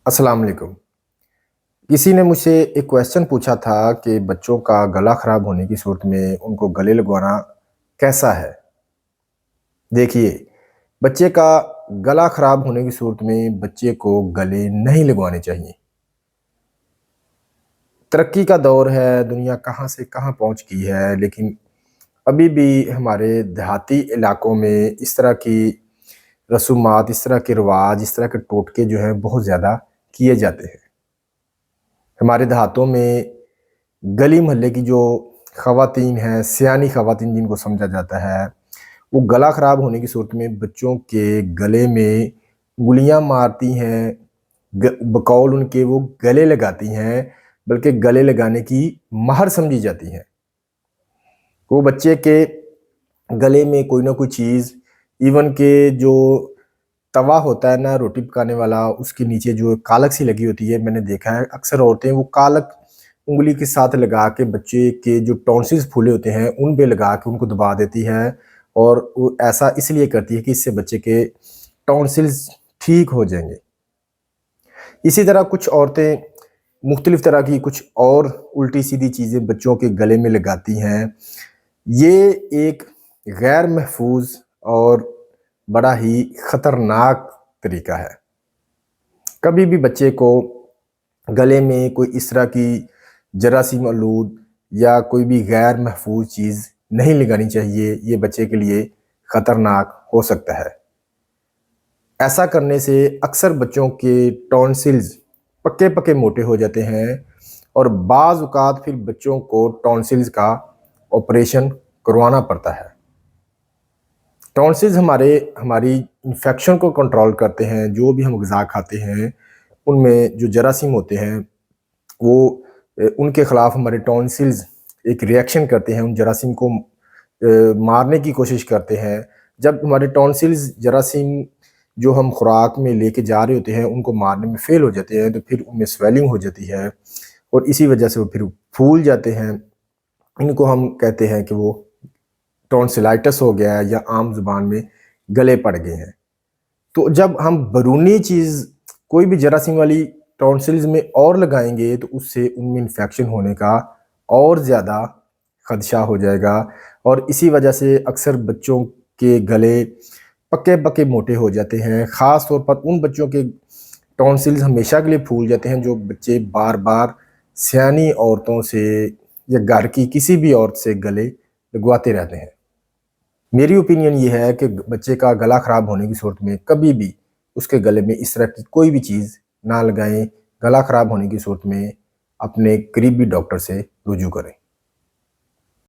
अस्सलाम वालेकुम। किसी ने मुझसे एक क्वेश्चन पूछा था कि बच्चों का गला ख़राब होने की सूरत में उनको गले लगवाना कैसा है? देखिए, बच्चे का गला ख़राब होने की सूरत में बच्चे को गले नहीं लगवाने चाहिए। तरक्की का दौर है, दुनिया कहाँ से कहाँ पहुँच गई है, लेकिन अभी भी हमारे देहाती इलाकों में इस तरह की रसूमात, इस तरह के रिवाज, इस तरह के टोटके जो हैं बहुत ज़्यादा किए जाते हैं। हमारे देहातों में गली मोहल्ले की जो ख़वातीन हैं, सयानी ख़वातीन जिनको समझा जाता है, वो गला ख़राब होने की सूरत में बच्चों के गले में उंगलियां मारती हैं, बकौल उनके वो गले लगाती हैं, बल्कि गले लगाने की महर समझी जाती हैं। वो बच्चे के गले में कोई ना कोई चीज़, इवन के जो तवा होता है ना रोटी पकाने वाला, उसके नीचे जो कालक सी लगी होती है, मैंने देखा है अक्सर औरतें वो कालक उंगली के साथ लगा के बच्चे के जो टॉन्सिल्स फूले होते हैं उन पे लगा के उनको दबा देती है, और वो ऐसा इसलिए करती है कि इससे बच्चे के टॉन्सिल्स ठीक हो जाएंगे। इसी तरह कुछ औरतें मुख्तलिफ तरह की कुछ और उल्टी सीधी चीज़ें बच्चों के गले में लगाती हैं। ये एक गैर महफूज और बड़ा ही ख़तरनाक तरीका है। कभी भी बच्चे को गले में कोई इस तरह की जरासीम आलूद या कोई भी गैर महफूज चीज़ नहीं लगानी चाहिए, ये बच्चे के लिए ख़तरनाक हो सकता है। ऐसा करने से अक्सर बच्चों के टॉन्सिल्स पक्के पक्के मोटे हो जाते हैं, और बाज़ औक़ात फिर बच्चों को टॉन्सिल्स का ऑपरेशन करवाना पड़ता है। टॉन्सिल्स हमारी इन्फेक्शन को कंट्रोल करते हैं। जो भी हम ग़िज़ा खाते हैं उनमें जो जरासीम होते हैं वो उनके ख़िलाफ़ हमारे टॉन्सिल्स एक रिएक्शन करते हैं, उन जरासीम को मारने की कोशिश करते हैं। जब हमारे टॉन्सिल्स जरासीम जो हम खुराक में लेके जा रहे होते हैं उनको मारने में फ़ेल हो जाते हैं, तो फिर उनमें स्वेलिंग हो जाती है और इसी वजह से वो फिर फूल जाते हैं। इनको हम कहते हैं कि वो टॉन्सिलाइटिस हो गया है, या आम ज़ुबान में गले पड़ गए हैं। तो जब हम बैरूनी चीज़ कोई भी जरासीम वाली टॉन्सिल्स में और लगाएंगे तो उससे उनमें इन्फेक्शन होने का और ज़्यादा खदशा हो जाएगा, और इसी वजह से अक्सर बच्चों के गले पक्के पक्के मोटे हो जाते हैं। ख़ास तौर पर उन बच्चों के टॉन्सिल्स हमेशा के लिए फूल जाते हैं जो बच्चे बार बार सयानी औरतों से या घर की किसी भी औरत से गले लगवाते रहते हैं। मेरी ओपिनियन ये है कि बच्चे का गला ख़राब होने की सूरत में कभी भी उसके गले में इस तरह की कोई भी चीज़ ना लगाएं। गला ख़राब होने की सूरत में अपने करीबी डॉक्टर से रुजू करें।